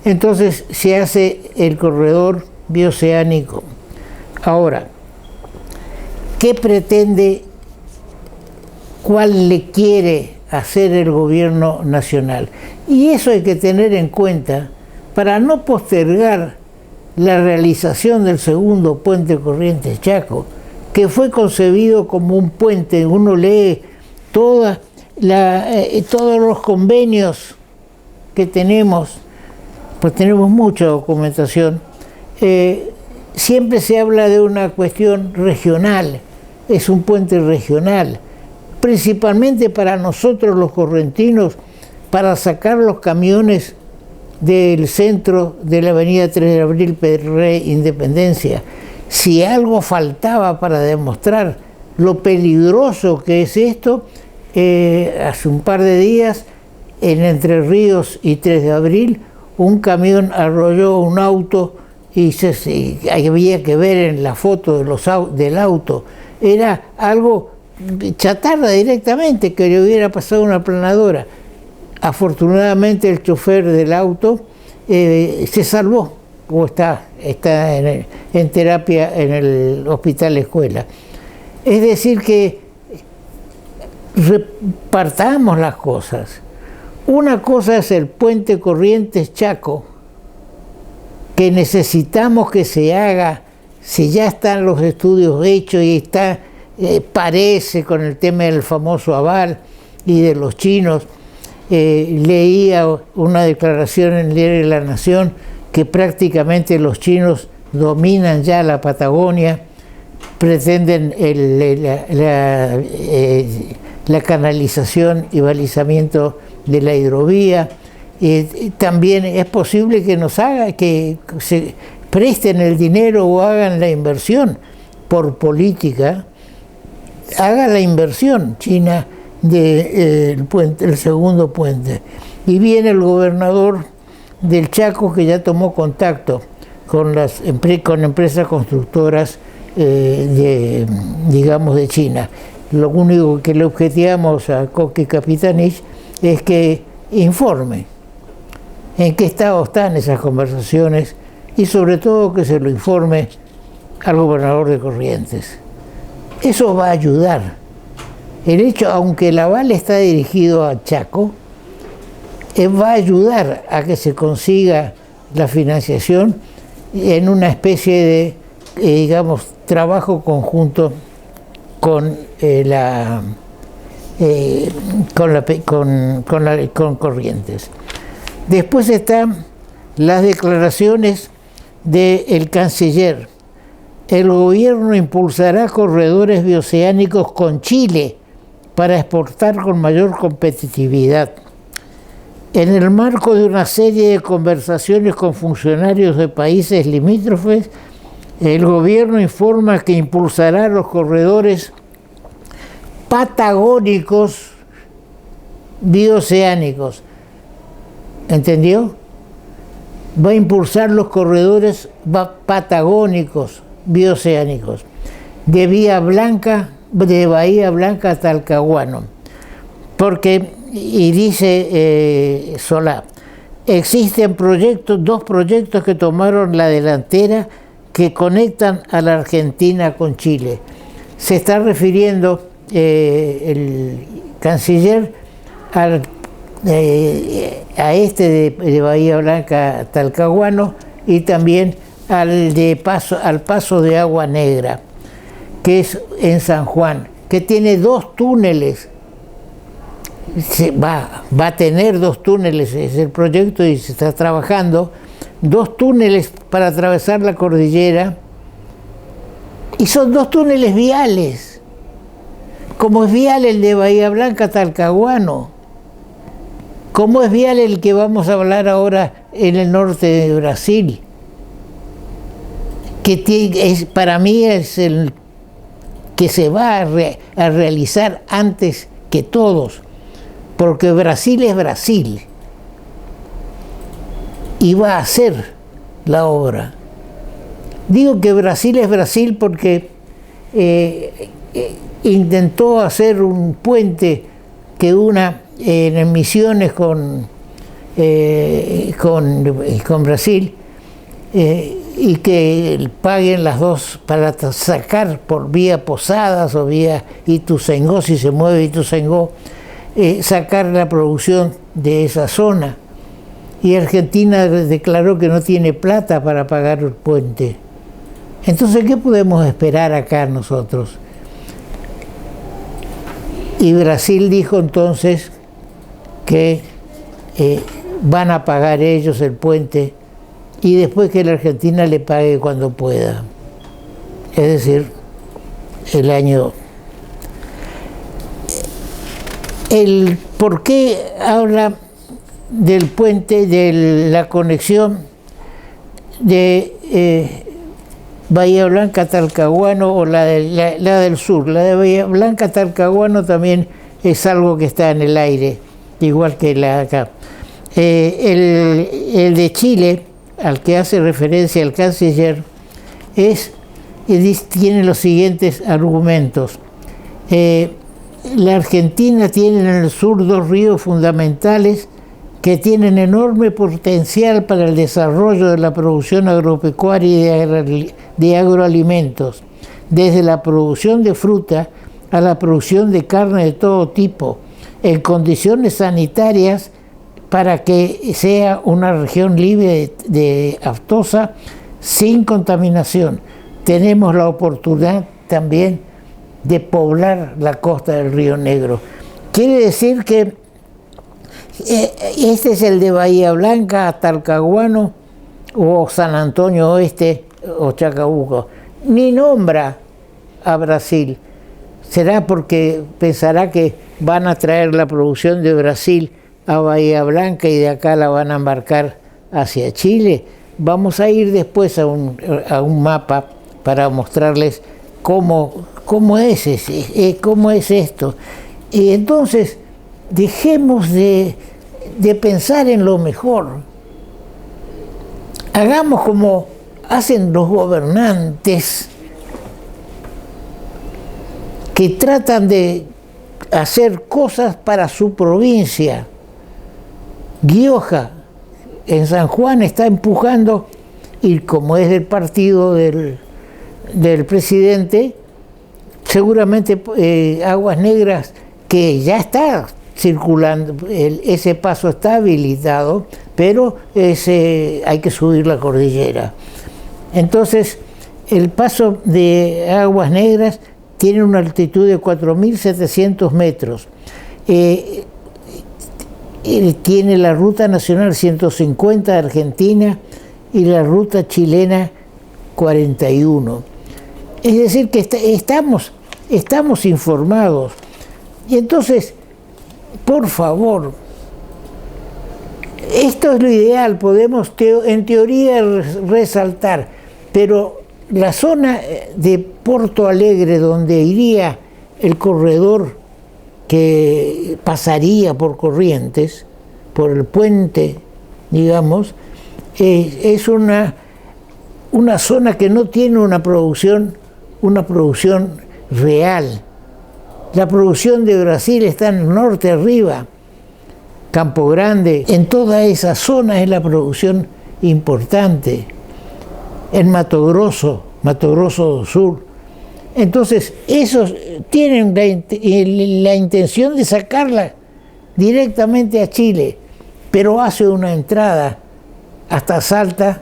entonces se hace el corredor bioceánico. Ahora, ¿qué pretende, cuál le quiere hacer el gobierno nacional? Y eso hay que tener en cuenta para no postergar la realización del segundo puente Corrientes-Chaco, que fue concebido como un puente. Uno lee toda todos los convenios que tenemos, pues tenemos mucha documentación, siempre se habla de una cuestión regional, es un puente regional, principalmente para nosotros los correntinos, para sacar los camiones del centro de la avenida 3 de Abril, Pedernera, Independencia. Si algo faltaba para demostrar lo peligroso que es esto, hace un par de días, en Entre Ríos y 3 de Abril, un camión arrolló un auto y había que ver en la foto del auto. Era algo chatarra directamente, que le hubiera pasado una aplanadora. Afortunadamente el chofer del auto se salvó, o está en terapia en el hospital escuela. Es decir que repartamos las cosas. Una cosa es el puente Corrientes-Chaco, que necesitamos que se haga, si ya están los estudios hechos y está, parece con el tema del famoso aval y de los chinos. Leía una declaración en el diario de La Nación que prácticamente los chinos dominan ya la Patagonia, pretenden la canalización y balizamiento de la hidrovía. También es posible que que se presten el dinero o hagan la inversión por política, haga la inversión China del puente, el segundo puente. Y viene el gobernador del Chaco, que ya tomó contacto con empresas constructoras digamos de China. Lo único que le objetivamos a Coque Capitanich es que informe en qué estado están esas conversaciones y sobre todo que se lo informe al gobernador de Corrientes. Eso va a ayudar. El hecho, aunque el aval está dirigido a Chaco, va a ayudar a que se consiga la financiación en una especie de, digamos, trabajo conjunto con Corrientes. Después están las declaraciones del canciller. El gobierno impulsará corredores bioceánicos con Chile para exportar con mayor competitividad. En el marco de una serie de conversaciones con funcionarios de países limítrofes, el gobierno informa que impulsará los corredores patagónicos bioceánicos. ¿Entendió? Va a impulsar los corredores patagónicos bioceánicos de Bahía Blanca a Talcahuano. Porque, y dice Solá, existen dos proyectos que tomaron la delantera que conectan a la Argentina con Chile. Se está refiriendo el canciller a de Bahía Blanca a Talcahuano y también al paso de Agua Negra, que es en San Juan, que tiene 2 túneles. Va a tener 2 túneles, es el proyecto y se está trabajando, 2 túneles para atravesar la cordillera, y son 2 túneles viales, como es vial el de Bahía Blanca a Talcahuano, como es vial el que vamos a hablar ahora en el norte de Brasil, que para mí es el que se va a realizar antes que todos, porque Brasil es Brasil y va a hacer la obra. Digo que Brasil es Brasil porque intentó hacer un puente que una en Misiones con Brasil y que paguen las dos para sacar por vía Posadas o vía Ituzaingó, si se mueve Ituzaingó, sacar la producción de esa zona. Y Argentina declaró que no tiene plata para pagar el puente. Entonces, ¿qué podemos esperar acá nosotros? Y Brasil dijo entonces que van a pagar ellos el puente y después que la Argentina le pague cuando pueda. Es decir, el año... El por qué habla del puente, de la conexión de Bahía Blanca, Talcahuano o la del sur. La de Bahía Blanca, Talcahuano también es algo que está en el aire, igual que la de acá. El de Chile, al que hace referencia el canciller, tiene los siguientes argumentos. La Argentina tiene en el sur dos ríos fundamentales que tienen enorme potencial para el desarrollo de la producción agropecuaria y de agroalimentos, desde la producción de fruta a la producción de carne de todo tipo, en condiciones sanitarias para que sea una región libre de aftosa, sin contaminación. Tenemos la oportunidad también de poblar la costa del Río Negro. Quiere decir que este es el de Bahía Blanca, Talcahuano o San Antonio Oeste o Chacabuco. Ni nombra a Brasil. ¿Será porque pensará que van a traer la producción de Brasil a Bahía Blanca y de acá la van a embarcar hacia Chile? Vamos a ir después a un mapa para mostrarles cómo es esto. Y entonces dejemos de pensar en lo mejor. Hagamos como hacen los gobernantes que tratan de hacer cosas para su provincia. Gioja en San Juan está empujando, y como es del partido del presidente, seguramente Aguas Negras, que ya está circulando, ese paso está habilitado, pero hay que subir la cordillera. Entonces, el paso de Aguas Negras tiene una altitud de 4.700 metros. Tiene la ruta nacional 150 de Argentina y la ruta chilena 41. Es decir, que estamos informados. Y entonces, por favor, esto es lo ideal, podemos en teoría resaltar, pero la zona de Porto Alegre, donde iría el corredor que pasaría por Corrientes, por el puente, digamos, es una zona que no tiene una producción real. La producción de Brasil está en el norte arriba, Campo Grande, en toda esa zona es la producción importante, en Mato Grosso do Sur. Entonces, esos tienen la intención de sacarla directamente a Chile, pero hace una entrada hasta Salta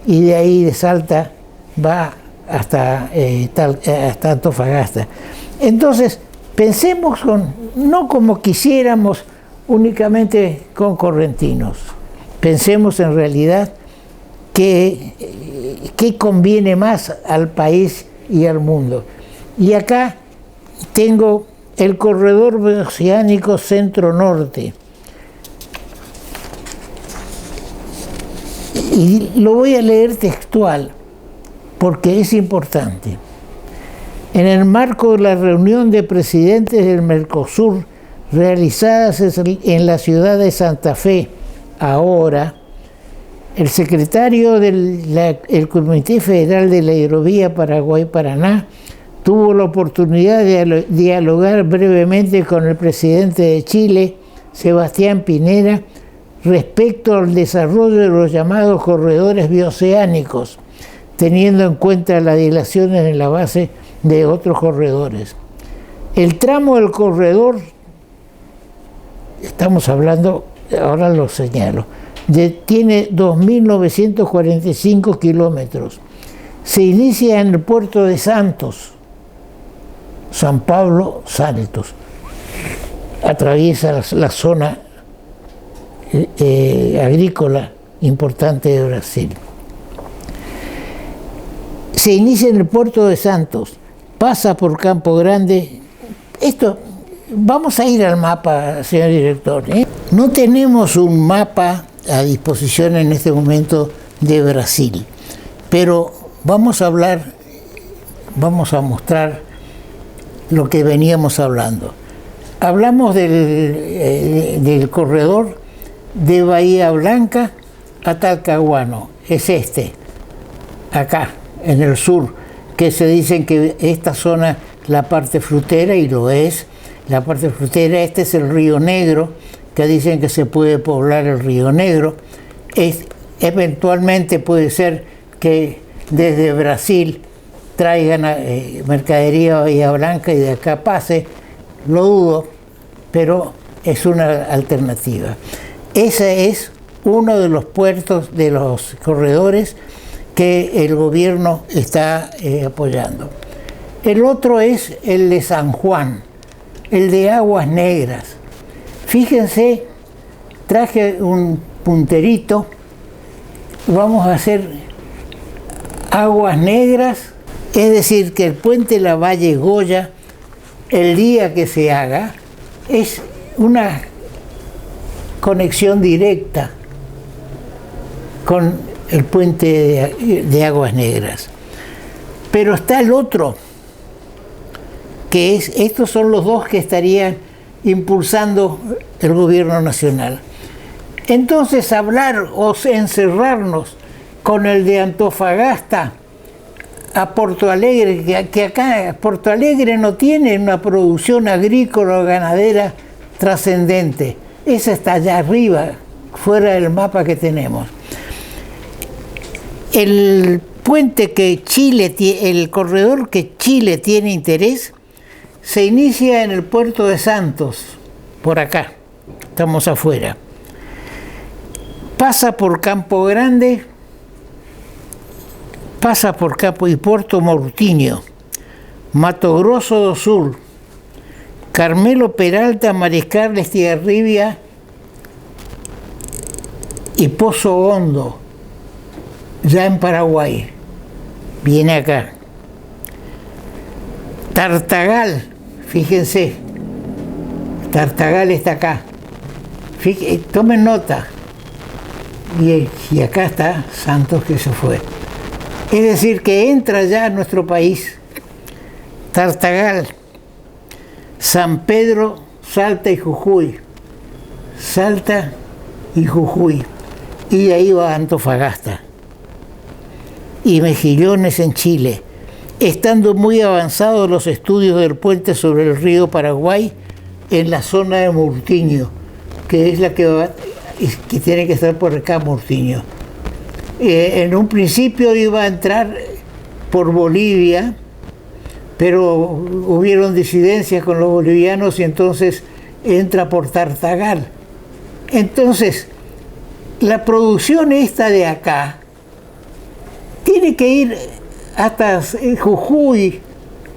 y de ahí de Salta va hasta Antofagasta. Entonces, pensemos no como quisiéramos únicamente con correntinos, pensemos en realidad qué conviene más al país y al mundo. Y acá tengo el corredor oceánico centro-norte. Y lo voy a leer textual, porque es importante. En el marco de la reunión de presidentes del Mercosur realizadas en la ciudad de Santa Fe, ahora, el secretario del Comité Federal de la Hidrovía Paraguay-Paraná tuvo la oportunidad de dialogar brevemente con el presidente de Chile, Sebastián Pinera, respecto al desarrollo de los llamados corredores bioceánicos, teniendo en cuenta las dilaciones en la base de otros corredores. El tramo del corredor, estamos hablando, ahora lo señalo, tiene 2.945 kilómetros. Se inicia en el puerto de Santos, San Pablo, Santos. atraviesa la zona agrícola importante de Brasil. Se inicia en el puerto de Santos, pasa por Campo Grande. Esto, vamos a ir al mapa, señor director, ¿eh? No tenemos un mapa a disposición en este momento de Brasil, pero vamos a mostrar lo que veníamos hablando. Hablamos del corredor de Bahía Blanca a Talcahuano, es este, acá, en el sur, que se dicen que esta zona, la parte frutera, y lo es, la parte frutera, este es el Río Negro, que dicen que se puede poblar el Río Negro. Eventualmente puede ser que desde Brasil traigan mercadería a Bahía Blanca y de acá pase, lo dudo, pero es una alternativa. Ese es uno de los puertos, de los corredores que el gobierno está apoyando. El otro es el de San Juan, el de Aguas Negras. Fíjense, traje un punterito, vamos a hacer Aguas Negras, es decir, que el puente Lavalle Goya, el día que se haga, es una conexión directa con el puente de Aguas Negras. Pero está el otro, que es, estos son los dos que estarían impulsando el gobierno nacional. Entonces hablar o encerrarnos con el de Antofagasta a Porto Alegre, que acá Porto Alegre no tiene una producción agrícola o ganadera trascendente. Esa está allá arriba, fuera del mapa que tenemos. El puente que Chile tiene, el corredor que Chile tiene interés, se inicia en el puerto de Santos, por acá, estamos afuera. Pasa por Campo Grande, pasa por Campo y Puerto Moutinho, Mato Grosso do Sul, Carmelo Peralta, Mariscal Estigarribia y Pozo Hondo, ya en Paraguay, viene acá. Tartagal, fíjense, Tartagal está acá, tomen nota, y acá está Santos, que se fue. Es decir, que entra ya a nuestro país Tartagal, San Pedro, Salta y Jujuy, Salta y Jujuy, y de ahí va Antofagasta y Mejillones en Chile, estando muy avanzados los estudios del puente sobre el río Paraguay en la zona de Moutinho, que es la que tiene que estar por acá, Moutinho. En un principio iba a entrar por Bolivia, pero hubieron disidencias con los bolivianos y entonces entra por Tartagal. Entonces, la producción esta de acá tiene que ir hasta Jujuy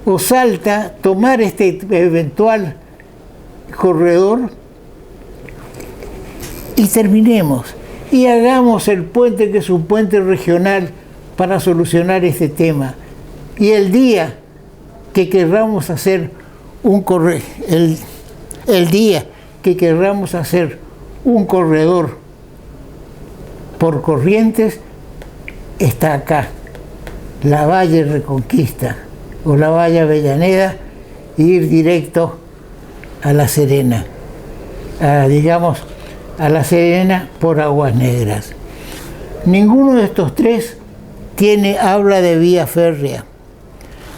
o Salta, tomar este eventual corredor y terminemos. Y hagamos el puente, que es un puente regional, para solucionar este tema. Y el día que querramos hacer el día que querramos hacer un corredor por Corrientes, está acá, la Valle Reconquista o la Valle Avellaneda, e ir directo a La Serena, digamos, a La Serena por Aguas Negras. Ninguno de estos tres habla de vía férrea.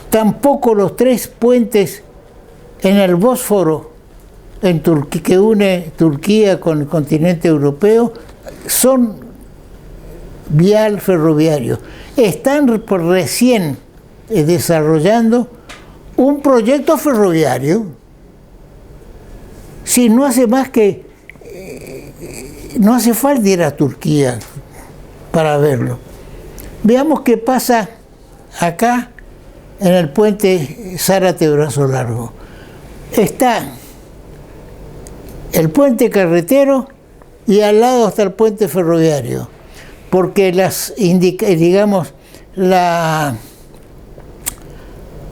Tampoco los tres puentes en el Bósforo, que une Turquía con el continente europeo, son vial ferroviario. Están recién desarrollando un proyecto ferroviario, si no hace más que no hace falta ir a Turquía para verlo. Veamos qué pasa acá en el puente Zárate-Brazo Largo. Está el puente carretero y al lado está el puente ferroviario, porque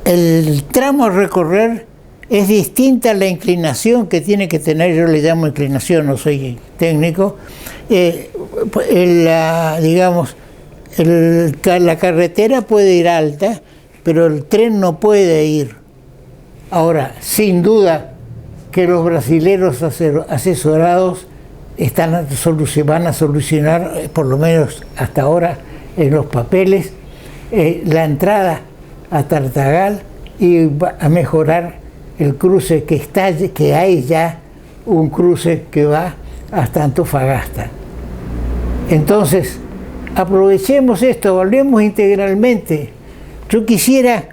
el tramo a recorrer es distinta a la inclinación que tiene que tener, yo le llamo inclinación, no soy técnico, la carretera puede ir alta, pero el tren no puede ir. Ahora, sin duda que los brasileros asesorados van a solucionar, por lo menos hasta ahora, en los papeles, la entrada a Tartagal y va a mejorar el cruce que hay ya un cruce que va hasta Antofagasta. Entonces, aprovechemos esto, evaluemos integralmente. Yo quisiera,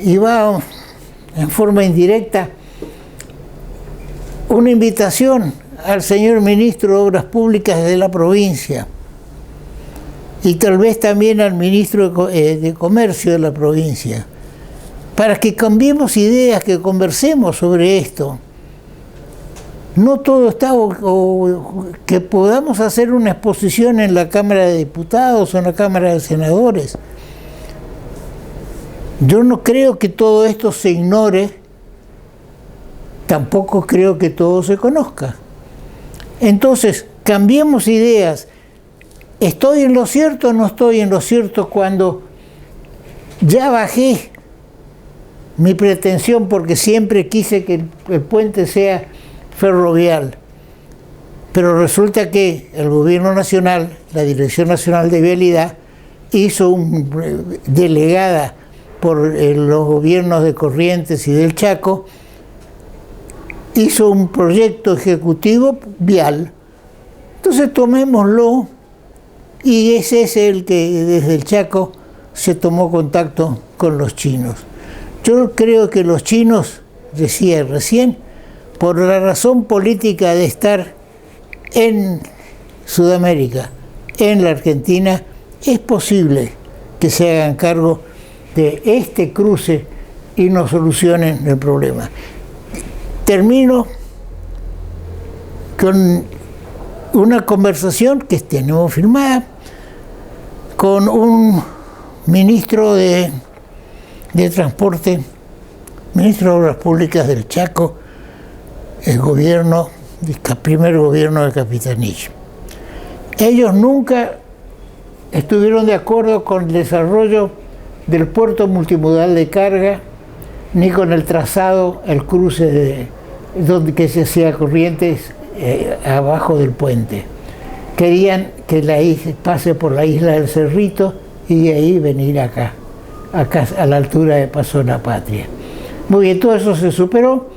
y va en forma indirecta, una invitación al señor ministro de Obras Públicas de la provincia y tal vez también al ministro de Comercio de la provincia, para que cambiemos ideas, que conversemos sobre esto. No todo está, o que podamos hacer una exposición en la Cámara de Diputados o en la Cámara de Senadores. Yo no creo que todo esto se ignore, tampoco creo que todo se conozca. Entonces, cambiemos ideas. ¿Estoy en lo cierto o no estoy en lo cierto cuando ya bajé mi pretensión, porque siempre quise que el puente sea ferrovial? Pero resulta que el Gobierno Nacional, la Dirección Nacional de Vialidad, hizo delegada por los gobiernos de Corrientes y del Chaco, hizo un proyecto ejecutivo vial. Entonces tomémoslo, y ese es el que desde el Chaco se tomó contacto con los chinos. Yo creo que los chinos, decía recién, por la razón política de estar en Sudamérica, en la Argentina, es posible que se hagan cargo de este cruce y nos solucionen el problema. Termino con una conversación que tenemos firmada con un ministro de Transporte, ministro de Obras Públicas del Chaco, el primer gobierno de Capitanich. Ellos nunca estuvieron de acuerdo con el desarrollo del puerto multimodal de carga, ni con el trazado, el cruce que se hacía Corrientes abajo del puente. Querían que la isla pase por la isla del Cerrito y de ahí venir acá a la altura de Paso de la Patria. Muy bien, todo eso se superó.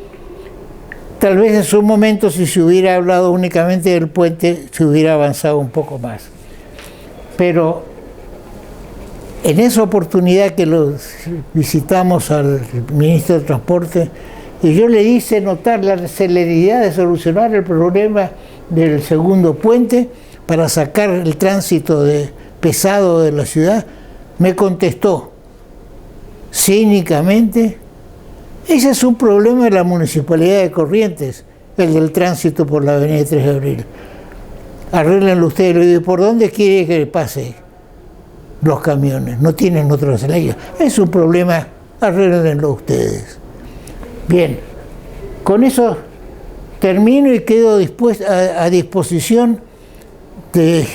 Tal vez en su momento, si se hubiera hablado únicamente del puente, se hubiera avanzado un poco más. Pero en esa oportunidad que los visitamos al ministro de Transporte, y yo le hice notar la celeridad de solucionar el problema del segundo puente para sacar el tránsito pesado de la ciudad, me contestó cínicamente: ese es un problema de la Municipalidad de Corrientes, el del tránsito por la avenida 3 de Abril. Arréglenlo ustedes. Le digo: ¿por dónde quiere que pase los camiones? No tienen otros leyes. Es un problema, arréglenlo ustedes. Bien, con eso termino y quedo a disposición de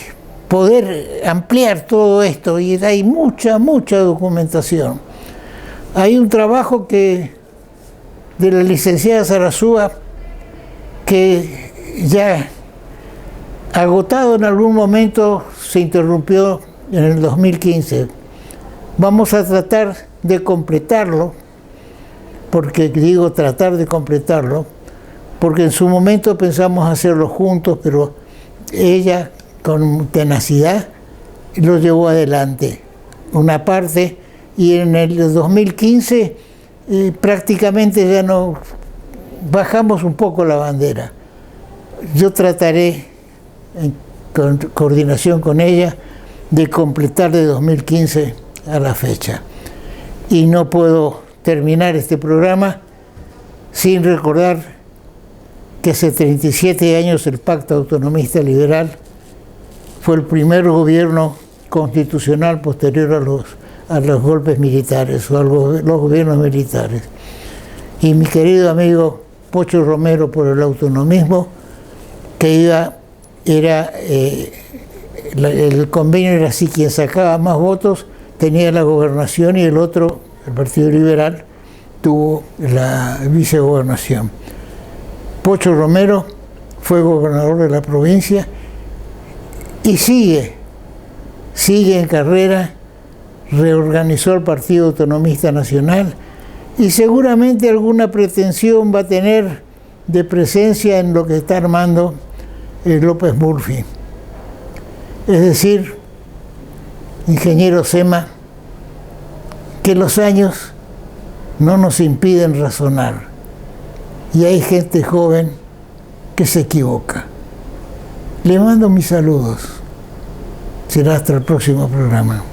poder ampliar todo esto, y hay mucha documentación. Hay un trabajo de la licenciada Sarasúa que ya agotado en algún momento se interrumpió en el 2015. Vamos a tratar de completarlo, porque digo tratar de completarlo, porque en su momento pensamos hacerlo juntos, pero ella con tenacidad lo llevó adelante una parte, y en el 2015 prácticamente ya no bajamos un poco la bandera. Yo trataré, en coordinación con ella, de completar de 2015 a la fecha. Y no puedo terminar este programa sin recordar que hace 37 años el Pacto Autonomista Liberal fue el primer gobierno constitucional posterior a los golpes militares o a los gobiernos militares. Y mi querido amigo Pocho Romero por el autonomismo, que el convenio era así, quien sacaba más votos tenía la gobernación y el otro, el Partido Liberal, tuvo la vicegobernación. Pocho Romero fue gobernador de la provincia y sigue en carrera, reorganizó el Partido Autonomista Nacional y seguramente alguna pretensión va a tener de presencia en lo que está armando López Murphy. Es decir, ingeniero Sema, que los años no nos impiden razonar y hay gente joven que se equivoca. Le mando mis saludos. Será hasta el próximo programa.